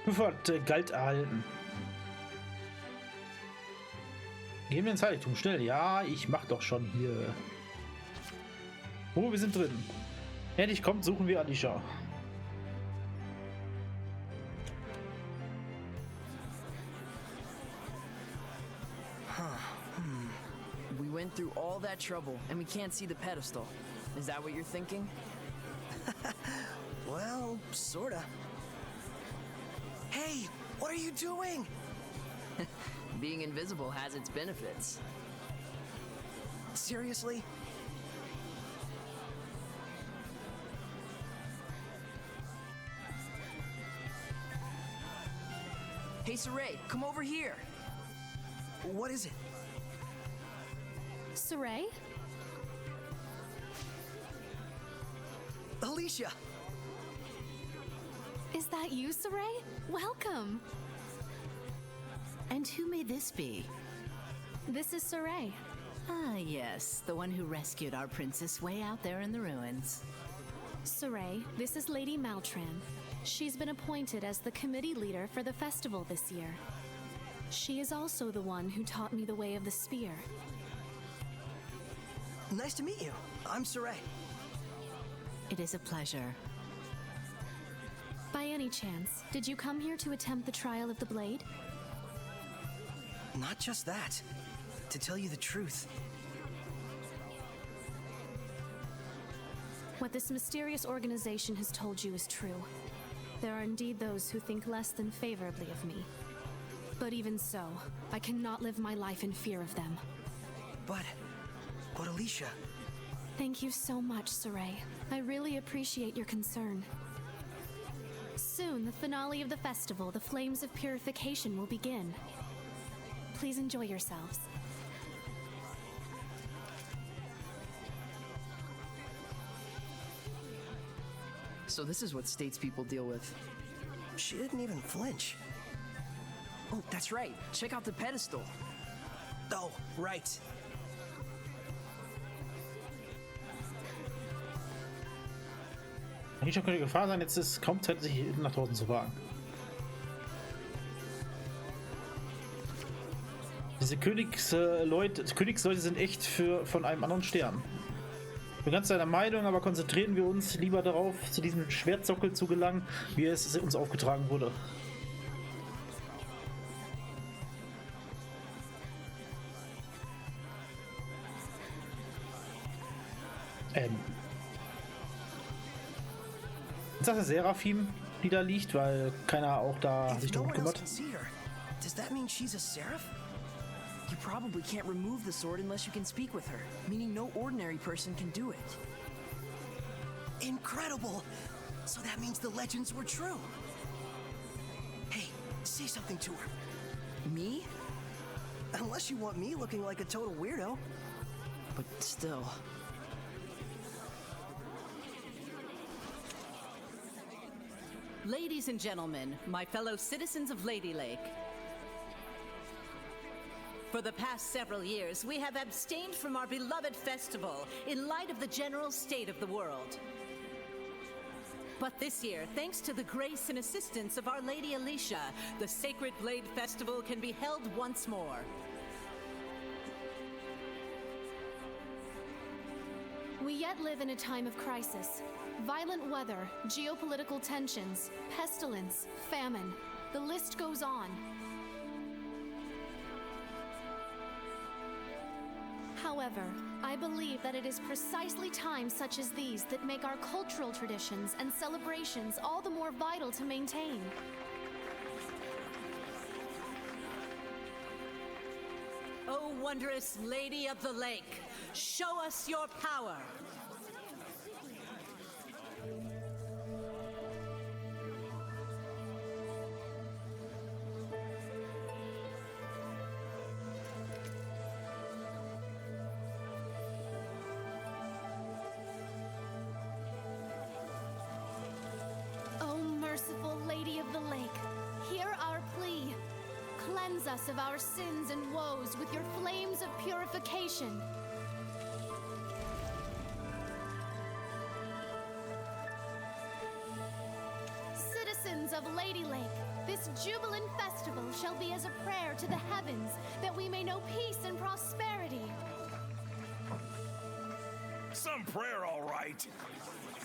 Sofort Galt erhalten. Gehen wir ins Heiligtum, schnell. Ja, ich mach doch schon hier. Oh, wir sind drin. Endlich kommt, suchen wir Alicia. We went through all that trouble and we can't see the pedestal. Is that what you're thinking? Well, sorta. Hey, what are you doing? Being invisible has its benefits. Seriously? Hey, Saray, come over here. What is it? Saray? Alicia! Is that you, Saray? Welcome! And who may this be? This is Saray. Ah, yes, the one who rescued our princess way out there in the ruins. Saray, this is Lady Maltran. She's been appointed as the committee leader for the festival this year. She is also the one who taught me the way of the spear. Nice to meet you. I'm Saray. It is a pleasure. By any chance, did you come here to attempt the trial of the blade? Not just that. To tell you the truth, What this mysterious organization has told you is true. There are indeed those who think less than favorably of me. But even so, I cannot live my life in fear of them. but Alicia, Thank you so much, Saray. I really appreciate your concern. Soon, the finale of the festival, the Flames of Purification, will begin. Please enjoy yourselves. So this is what statespeople deal with. she didn't even flinch. Oh, that's right. Check out the pedestal. Oh, right. Alicia könnte Gefahr sein, jetzt ist kaum Zeit, sich nach draußen zu wagen. Diese Königsleute sind echt von einem anderen Stern. Ich bin ganz deiner Meinung, aber konzentrieren wir uns lieber darauf, zu diesem Schwertsockel zu gelangen, wie es uns aufgetragen wurde. Ist das der Seraphim, die da liegt, weil keiner auch da sich If no darum one else kümmert? can see her, does that mean she's a seraph? You probably can't remove the sword unless you can speak with her, meaning no ordinary person can do it. Incredible! So that means the legends were true. Hey, say something to her. Me? Unless you want me looking like a total weirdo. But still. Ladies and gentlemen, my fellow citizens of Lady Lake. For the past several years, we have abstained from our beloved festival in light of the general state of the world. But this year, thanks to the grace and assistance of Our Lady Alicia, the Sacred Blade Festival can be held once more. We yet live in a time of crisis. Violent weather, geopolitical tensions, pestilence, famine. The list goes on. However, I believe that it is precisely times such as these that make our cultural traditions and celebrations all the more vital to maintain. O wondrous Lady of the Lake, show us your power! O merciful Lady of the Lake, hear our plea. Cleanse us of our sins and woes with your flames of purification. Citizens of Lady Lake, This jubilant festival shall be as a prayer to the heavens that we may know peace and prosperity. Some prayer, all right.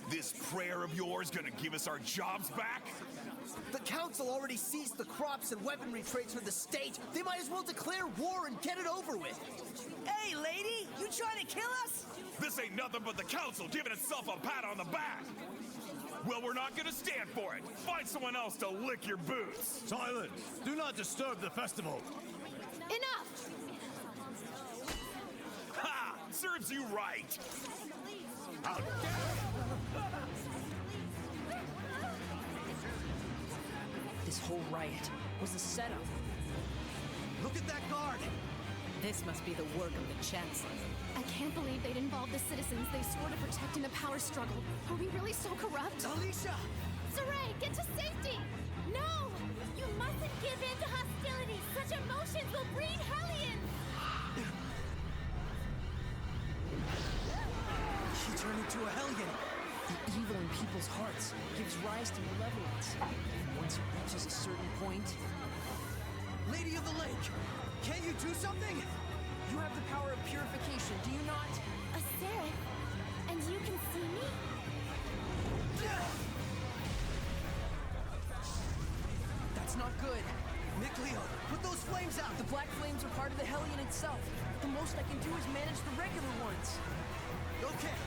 This prayer of yours gonna give us our jobs back? The council already seized the crops and weaponry trades for the state. They might as well declare war and get it over with. Hey, lady! You trying to kill us? This ain't nothing but the council giving itself a pat on the back. Well, we're not gonna stand for it. Find someone else to lick your boots. Silence! Do not disturb the festival. Enough! Ha! Serves you right. This whole riot was a setup. Look at that guard! This must be the work of the Chancellor. I can't believe they'd involve the citizens they swore to protect in the power struggle. Are we really so corrupt? Alicia! Saray, get to safety! No! You mustn't give in to hostility! Such emotions will breed hellions! She turned into a hellion. The evil in people's hearts gives rise to malevolence. And once it reaches a certain point, Lady of the Lake, can't you do something? you have the power of purification, do you not? A seraph? And you can see me? That's not good. Mikleo, put those flames out! The black flames are part of the Hellion itself. The most I can do is manage the regular ones. Okay,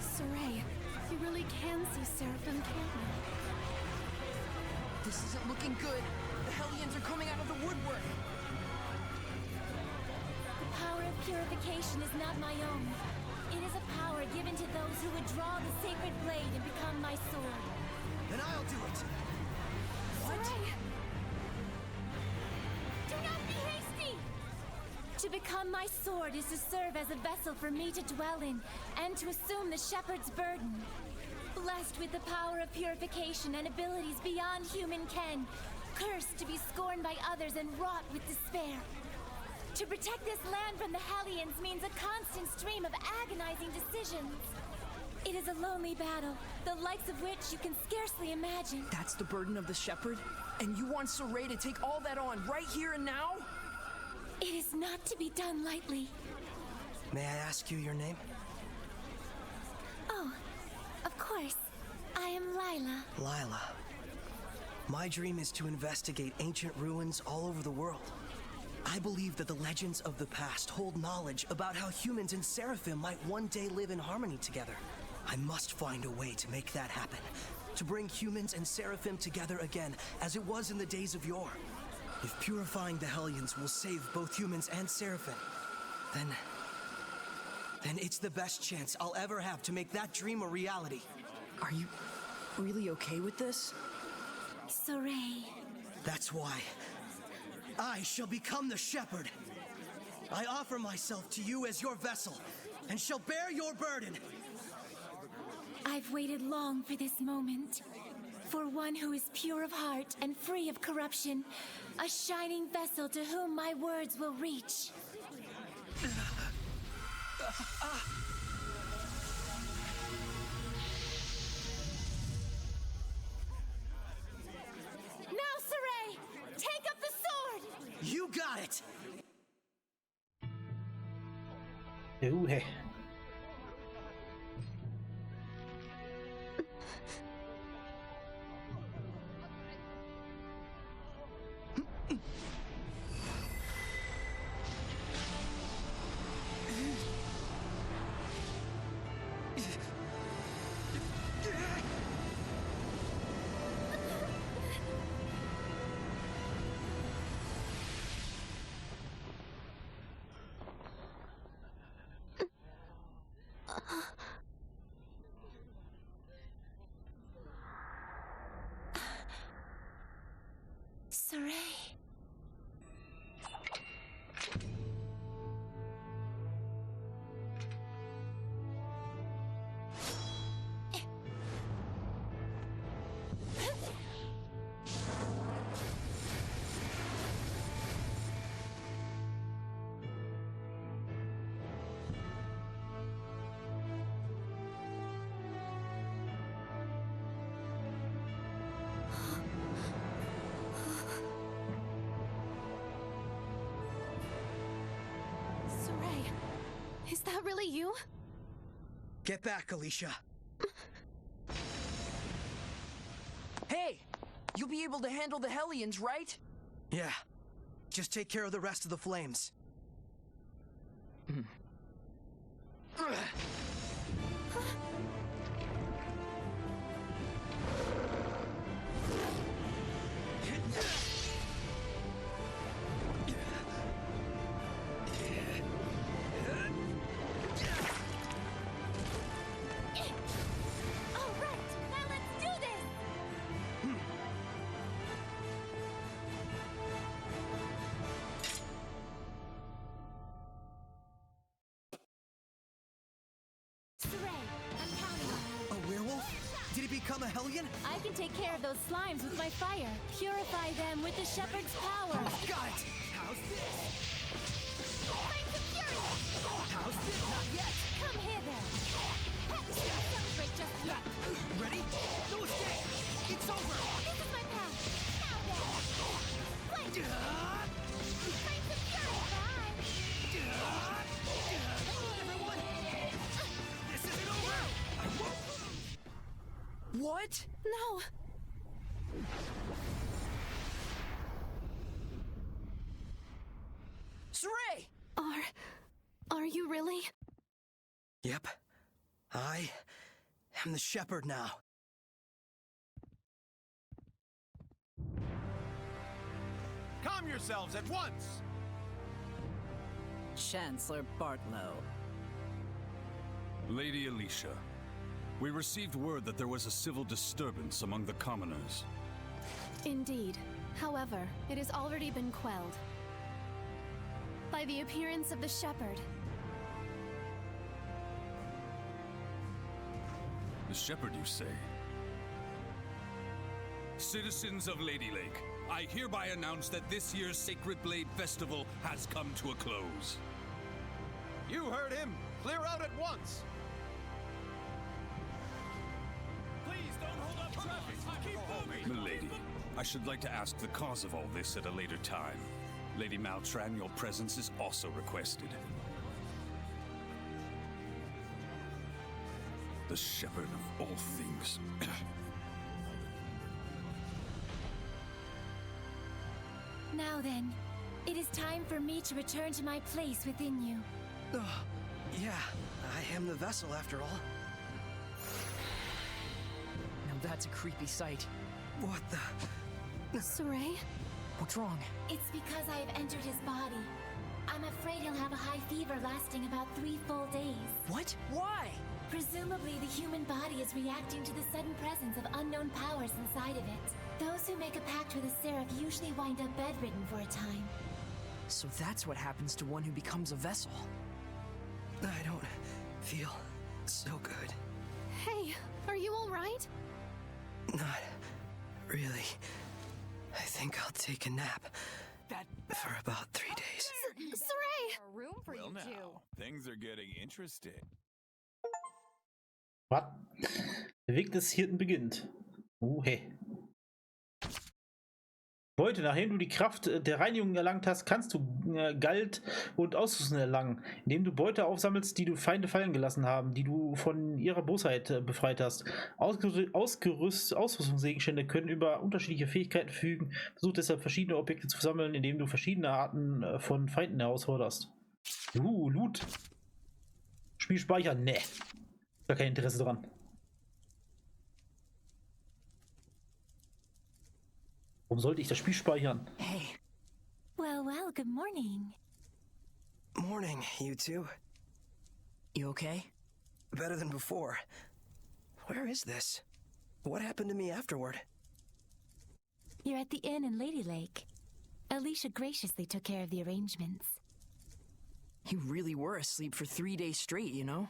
Saray, you really can see Seraphim, can't you? This isn't looking good. The Hellions are coming out of the woodwork. The power of purification is not my own. It is a power given to those who would draw the sacred blade and become my sword. then I'll do it. Saray! Do not be hasty! To become my sword is to serve as a vessel for me to dwell in, and to assume the shepherd's burden. Blessed with the power of purification and abilities beyond human ken, cursed to be scorned by others and wrought with despair. To protect this land from the Hellions means a constant stream of agonizing decisions. It is a lonely battle, the likes of which you can scarcely imagine. That's the burden of the shepherd? And you want Saray to take all that on right here and now? It is not to be done lightly. May I ask you your name? Oh, of course. I am Lila. Lila. My dream is to investigate ancient ruins all over the world. I believe that the legends of the past hold knowledge about how humans and Seraphim might one day live in harmony together. I must find a way to make that happen. To bring humans and Seraphim together again, as it was in the days of yore. If purifying the Hellions will save both humans and Seraphim, then it's the best chance I'll ever have to make that dream a reality. Are you really okay with this? Saray. That's why I shall become the shepherd. I offer myself to you as your vessel, and shall bear your burden. I've waited long for this moment. For one who is pure of heart and free of corruption, a shining vessel to whom my words will reach. Now, Saray! Take up the sword! You got it! Ooh, hey. that really you? Get back, Alicia. Hey! You'll be able to handle the Hellions, right? Yeah. Just take care of the rest of the flames. All right, now let's do this! Saray, I'm counting on you. A werewolf? Did he become a Hellion? I can take care of those slimes with my fire. Purify them with the shepherd's power. Got it! How's this? Flames of fury! How's this? Not yet! Come hither! Don't celebrate just yet! Ready? No escape! It's over! This is my path! Now then! Flames! Flames of fury! Bye! Hold on, everyone! This isn't over! I won't lose! What? No. Saray! Are you really? Yep. I am the shepherd now. Calm yourselves at once! Chancellor Bartlow. Lady Alicia, we received word that there was a civil disturbance among the commoners. Indeed. However, it has already been quelled by the appearance of the shepherd. The shepherd, you say? Citizens of Lady Lake, I hereby announce that this year's Sacred Blade Festival has come to a close. You heard him! Clear out at once! Please don't hold up traffic! Keep moving! Milady, I should like to ask the cause of all this at a later time. Lady Maltran, your presence is also requested. The shepherd of all things. Now then, it is time for me to return to my place within you. Yeah, I am the vessel after all. Now that's a creepy sight. What the? Saray? What's wrong? It's because I have entered his body. I'm afraid he'll have a high fever lasting about 3 full days. What? Why? Presumably, the human body is reacting to the sudden presence of unknown powers inside of it. Those who make a pact with a seraph usually wind up bedridden for a time. So that's what happens to one who becomes a vessel. I don't feel so good. Hey, are you all right? Not really. I think I'll take a nap for about 3 days. Saray! A room for Well, now, things are getting interesting. Was? Der Weg des Hirten beginnt. Hey. Beute, nachdem du die Kraft der Reinigung erlangt hast, kannst du Galt und Ausrüstung erlangen, indem du Beute aufsammelst, die du Feinde fallen gelassen haben, die du von ihrer Bosheit befreit hast. Ausrüstungsgegenstände können über unterschiedliche Fähigkeiten verfügen. Versuch deshalb verschiedene Objekte zu sammeln, indem du verschiedene Arten von Feinden herausforderst. Loot. Spiel speichern. Nee. Gar kein Interesse dran. Warum sollte ich das Spiel speichern? Hey. Well, good morning. Morning, you two. You okay? Better than before. Where is this? What happened to me afterward? You're at the inn in Lady Lake. Alicia graciously took care of the arrangements. You really were asleep for 3 days straight, you know?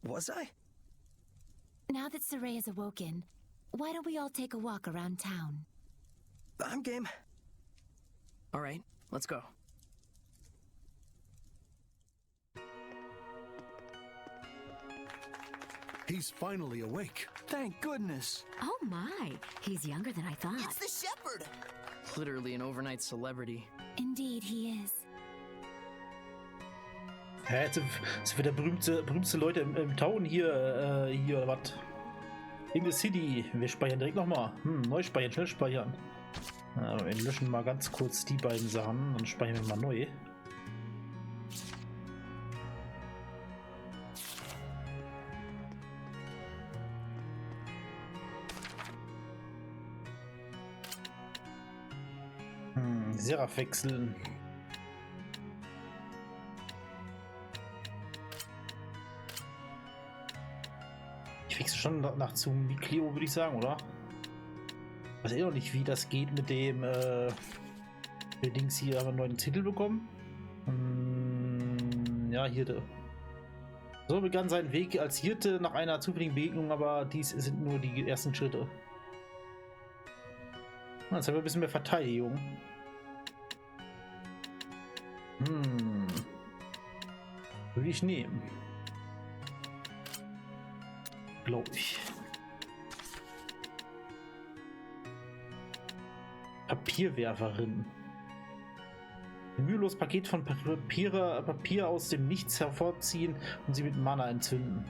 Was I? Now that Saray is awoken, why don't we all take a walk around town? I'm game. All right, let's go. He's finally awake. Thank goodness. Oh my, he's younger than I thought. It's the shepherd! Literally an overnight celebrity. Indeed, he is. Ja, jetzt sind wir der berühmteste Leute im Town hier, hier oder was? In der City. Wir speichern direkt nochmal. Neu speichern, schnell speichern. Wir löschen mal ganz kurz die beiden Sachen, dann speichern wir mal neu. Seraph wechseln. Ich wechsle schon nach zu Mikro, würde ich sagen, oder? Ich weiß eh noch nicht, wie das geht mit dem Dings hier. Haben wir einen neuen Titel bekommen? Ja, Hirte. So begann sein Weg als Hirte nach einer zufälligen Begegnung, aber dies sind nur die ersten Schritte. Jetzt haben wir ein bisschen mehr Verteidigung. Würde ich nehmen. Glaube ich. Papierwerferin. Mühelos Paket von Papier aus dem Nichts hervorziehen und sie mit Mana entzünden.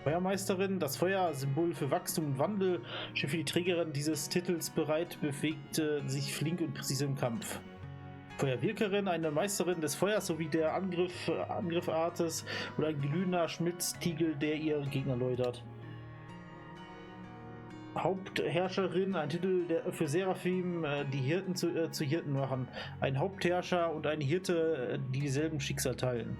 Feuermeisterin, das Feuer, Symbol für Wachstum und Wandel, steht für die Trägerin dieses Titels bereit, bewegte sich flink und präzise im Kampf. Feuerwirkerin, eine Meisterin des Feuers sowie der Angriffartes oder ein glühender Schmitztiegel, der ihr Gegner läutert. Hauptherrscherin, ein Titel für Seraphim, die Hirten zu Hirten machen. Ein Hauptherrscher und eine Hirte, die dieselben Schicksal teilen.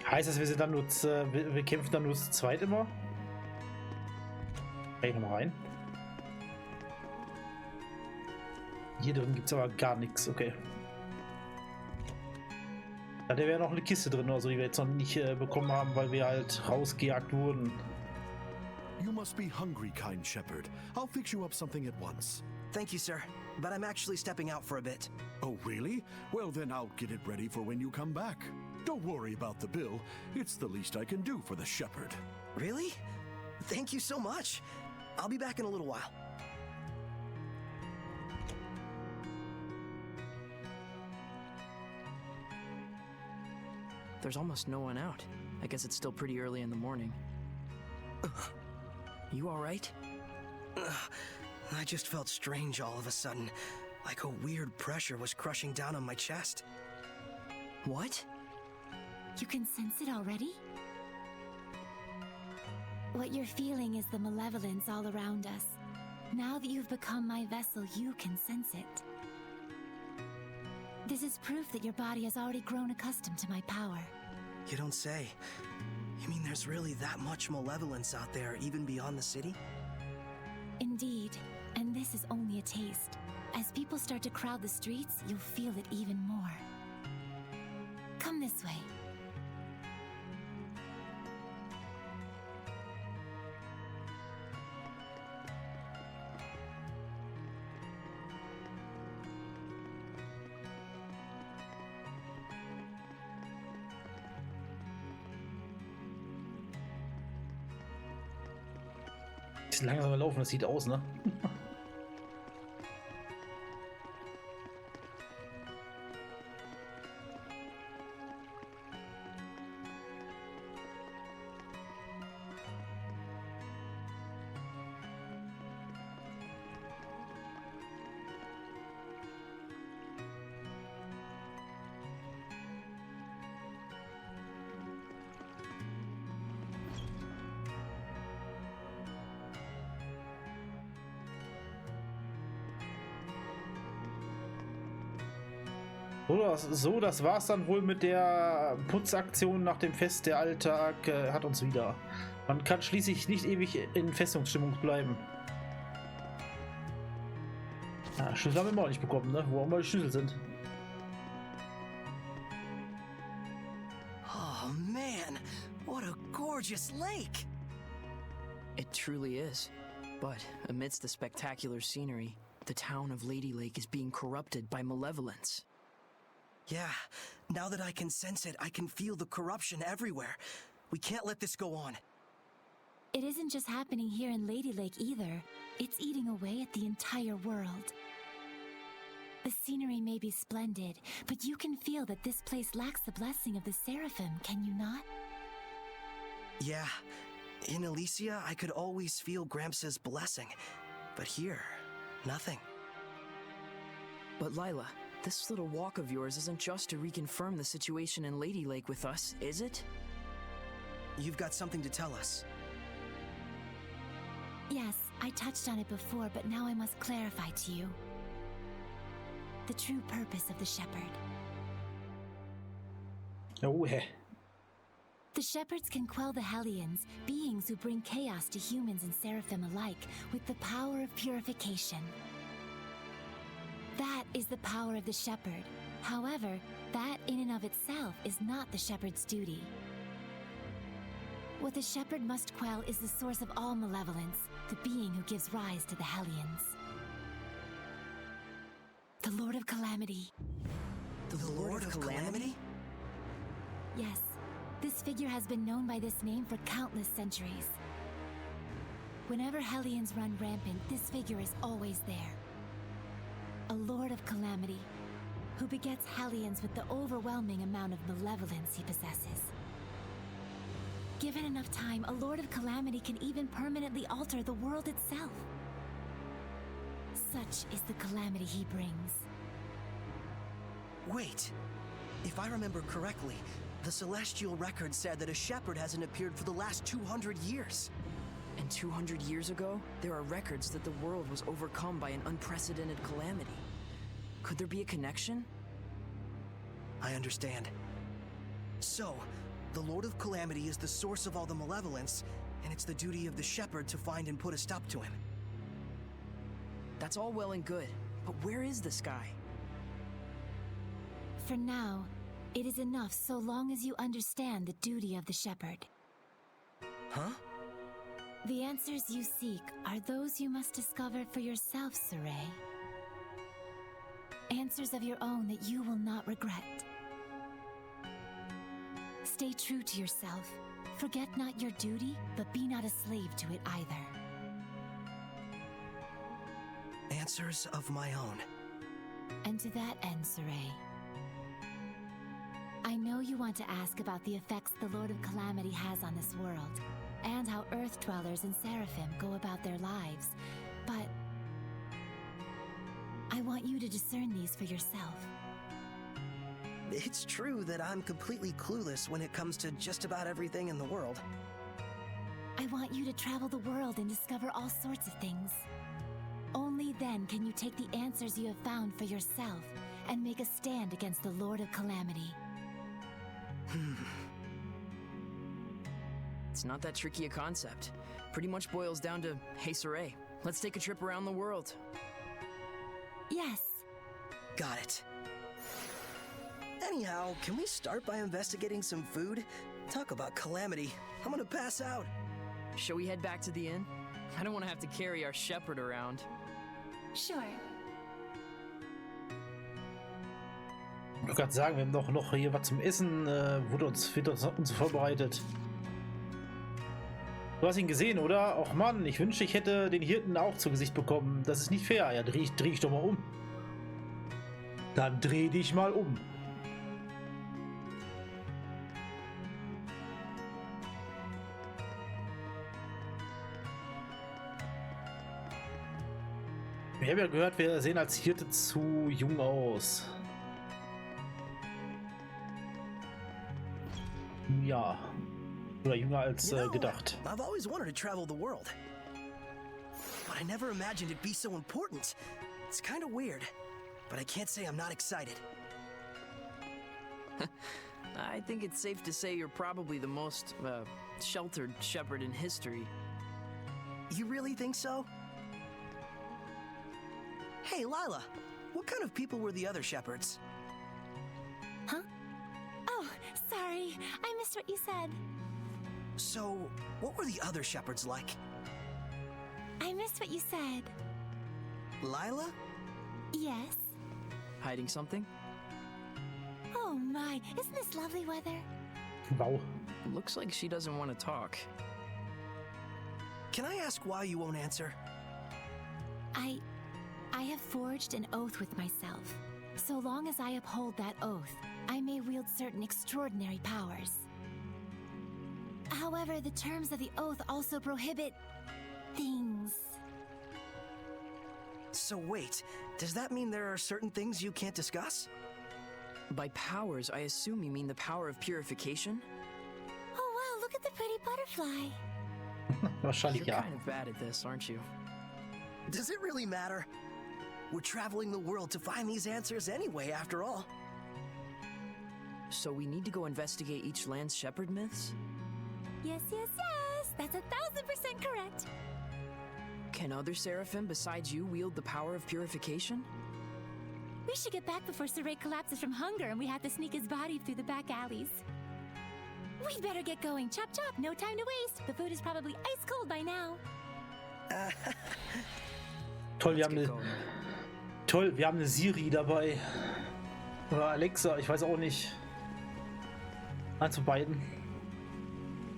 Heißt das, wir sind dann nur wir kämpfen dann nur zu zweit immer? Geh ich nochmal rein. Hier drin gibt es aber gar nichts, okay. Da wäre noch eine Kiste drin, also die wir jetzt noch nicht bekommen haben, weil wir halt rausgejagt wurden. You must be hungry, kind shepherd. I'll fix you up something at once. Thank you, sir. But I'm actually stepping out for a bit. Oh, really? Well, then I'll get it ready for when you come back. Don't worry about the bill. It's the least I can do for the shepherd. Really? Thank you so much. I'll be back in a little while. There's almost no one out. I guess it's still pretty early in the morning. You alright? I just felt strange all of a sudden. Like a weird pressure was crushing down on my chest. What? You can sense it already? What you're feeling is the malevolence all around us. Now that you've become my vessel, you can sense it. This is proof that your body has already grown accustomed to my power. You don't say. You mean there's really that much malevolence out there, even beyond the city? Indeed, and this is only a taste. As people start to crowd the streets, you'll feel it even more. Come this way. Langsamer laufen, das sieht aus, ne? So, das war's dann wohl mit der Putzaktion nach dem Fest. Der Alltag hat uns wieder. Man kann schließlich nicht ewig in Festungsstimmung bleiben. Schlüssel haben wir immer noch nicht bekommen, ne? Wo auch mal die Schlüssel sind. Oh man, what a gorgeous lake! It truly is. But amidst the spectacular scenery, the town of Lady Lake is being corrupted by malevolence. Yeah, now that I can sense it, I can feel the corruption everywhere. We can't let this go on. It isn't just happening here in Lady Lake either. It's eating away at the entire world. The scenery may be splendid, but you can feel that this place lacks the blessing of the Seraphim, can you not? Yeah. In Elysia, I could always feel Gramps' blessing. But here, nothing. But Lila, this little walk of yours isn't just to reconfirm the situation in Lady Lake with us, is it? You've got something to tell us. Yes, I touched on it before, but now I must clarify to you. The true purpose of the Shepherd. Oh, heh. The Shepherds can quell the Hellions, beings who bring chaos to humans and Seraphim alike, with the power of purification. That is the power of the Shepherd. However, that in and of itself is not the Shepherd's duty. What the Shepherd must quell is the source of all malevolence, the being who gives rise to the Hellions. The Lord of Calamity. The Lord of Calamity? Yes, this figure has been known by this name for countless centuries. Whenever Hellions run rampant, this figure is always there. A Lord of Calamity, who begets Hellions with the overwhelming amount of malevolence he possesses. Given enough time, a Lord of Calamity can even permanently alter the world itself. Such is the calamity he brings. Wait. If I remember correctly, the Celestial Record said that a shepherd hasn't appeared for the last 200 years. And 200 years ago, there are records that the world was overcome by an unprecedented calamity. Could there be a connection? I understand. So, the Lord of Calamity is the source of all the malevolence, and it's the duty of the shepherd to find and put a stop to him. That's all well and good, but where is this guy? For now, it is enough so long as you understand the duty of the shepherd. Huh? The answers you seek are those you must discover for yourself, Saray. Answers of your own that you will not regret. Stay true to yourself. Forget not your duty, but be not a slave to it either. Answers of my own. And to that end, Saray, I know you want to ask about the effects the Lord of Calamity has on this world, and how Earth Dwellers and Seraphim go about their lives, but I want you to discern these for yourself. It's true that I'm completely clueless when it comes to just about everything in the world. I want you to travel the world and discover all sorts of things. Only then can you take the answers you have found for yourself and make a stand against the Lord of Calamity. It's not that tricky a concept. Pretty much boils down to, hey Saray, let's take a trip around the world. Yes. Got it. Anyhow, can we start by investigating some food? Talk about calamity. I'm gonna pass out. Shall we head back to the inn? I don't want to have to carry our shepherd around. Sure. Ich wollte gerade sagen, wir haben noch hier was zum Essen. Wird uns vorbereitet. Du hast ihn gesehen, oder? Och Mann, ich wünschte, ich hätte den Hirten auch zu Gesicht bekommen. Das ist nicht fair. Ja, dreh ich doch mal um. Dann dreh dich mal um. Ich habe ja gehört, wir sehen als Hirte zu jung aus. Ja. Oder jünger als gedacht. I've always wanted to travel the world. But I never imagined it'd be so important. It's kind of weird. But I can't say I'm not excited. I think it's safe to say you're probably the most, sheltered shepherd in history. You really think so? Hey, Lila, what kind of people were the other shepherds? Huh? Oh, sorry. I missed what you said. So, what were the other shepherds like? I missed what you said. Lila? Yes? Hiding something? Oh my, isn't this lovely weather? Wow. Looks like she doesn't want to talk. can I ask why you won't answer? I have forged an oath with myself. So long as I uphold that oath, I may wield certain extraordinary powers. However, the terms of the oath also prohibit things. So wait, does that mean there are certain things you can't discuss? By powers, I assume you mean the power of purification? Oh wow, look at the pretty butterfly. Wahrscheinlich You're ja. kind of bad at this, aren't you? Does it really matter? We're traveling the world to find these answers anyway, after all. So we need to go investigate each land's shepherd myths? Yes, yes, yes! That's 1000% correct! Can other seraphim besides you wield the power of purification? We should get back before Saray collapses from hunger and we have to sneak his body through the back alleys. We'd better get going. Chop chop, no time to waste. The food is probably ice cold by now. Toll, wir haben eine Siri dabei. Oder Alexa, ich weiß auch nicht. Eins von beiden.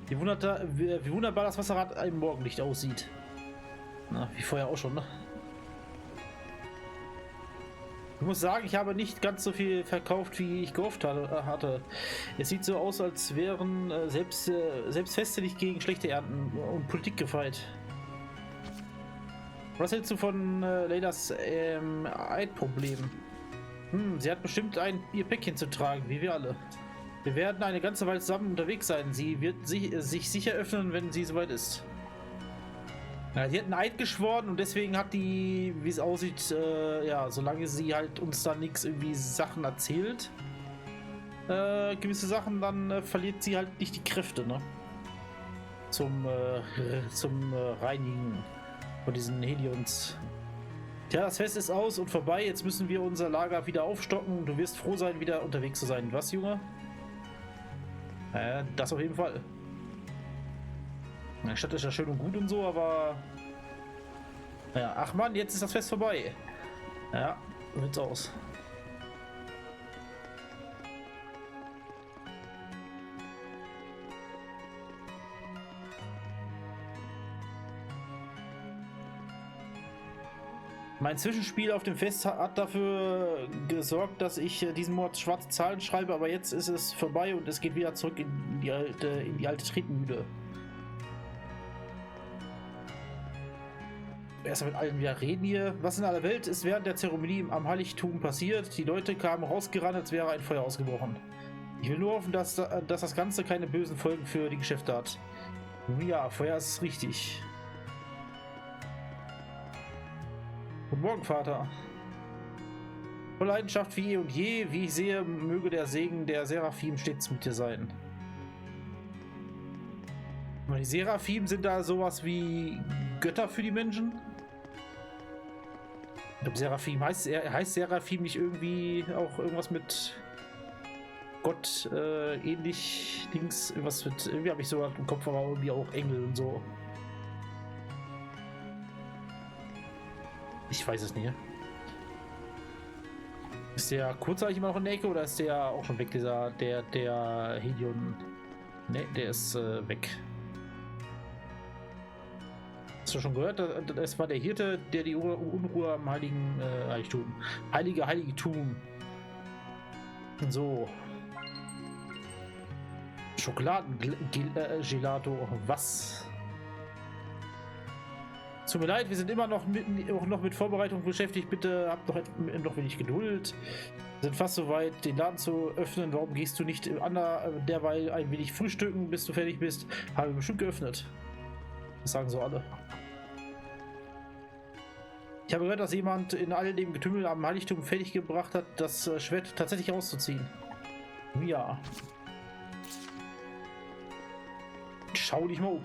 Wie wunderbar das Wasserrad im Morgenlicht aussieht. Na, wie vorher auch schon, ne? Ich muss sagen, ich habe nicht ganz so viel verkauft, wie ich gehofft hatte. Es sieht so aus, als wären Selbstfeste nicht gegen schlechte Ernten und Politik gefeit. Was hältst du von Leylas Eidproblem? Sie hat bestimmt ihr Päckchen zu tragen, wie wir alle. Wir werden eine ganze Weile zusammen unterwegs sein. Sie wird sich sicher öffnen, wenn sie soweit ist. Ja, sie hat einen Eid geschworen und deswegen hat die, wie es aussieht, ja, solange sie halt uns da nichts irgendwie Sachen erzählt, gewisse Sachen, dann verliert sie halt nicht die Kräfte, ne? Zum Reinigen von diesen Helions. Tja, das Fest ist aus und vorbei. Jetzt müssen wir unser Lager wieder aufstocken. Du wirst froh sein, wieder unterwegs zu sein. Was, Junge? Das auf jeden Fall. Die Stadt ist ja schön und gut und so, aber... Naja, ach Mann, jetzt ist das Fest vorbei. Ja, so sieht's aus. Mein Zwischenspiel auf dem Fest hat dafür gesorgt, dass ich diesen Monat schwarze Zahlen schreibe, aber jetzt ist es vorbei und es geht wieder zurück in die alte Tretmühle. Erstmal mit allen wieder reden hier. Was in aller Welt ist während der Zeremonie am Heiligtum passiert? Die Leute kamen rausgerannt, als wäre ein Feuer ausgebrochen. Ich will nur hoffen, dass das Ganze keine bösen Folgen für die Geschäfte hat. Nun ja, Feuer ist richtig. Guten Morgen, Vater. Voll Leidenschaft wie eh und je. Wie ich sehe, möge der Segen der Seraphim stets mit dir sein. Die Seraphim sind da sowas wie Götter für die Menschen? Ich glaube, Seraphim heißt Seraphim nicht irgendwie auch irgendwas mit Gott ähnlich Dings, irgendwas mit, irgendwie habe ich so im Kopf, aber irgendwie auch Engel und so. Ich weiß es nicht. Ist der kurzzeitig immer noch in der Ecke oder ist der auch schon weg, der Helion? Ne, der ist weg. Hast du schon gehört? Es war der Hirte, der die Unruhe am Heiligtum. So. Schokoladengelato. Was? Tut mir leid, wir sind immer noch mit Vorbereitung beschäftigt. Bitte habt noch wenig Geduld. Wir sind fast soweit, den Laden zu öffnen. Warum gehst du nicht derweil ein wenig frühstücken, bis du fertig bist? Habe bestimmt geöffnet. Das sagen so alle. Ich habe gehört, dass jemand in all dem Getümmel am Heiligtum fertig gebracht hat, das Schwert tatsächlich auszuziehen. Ja. Schau dich mal um.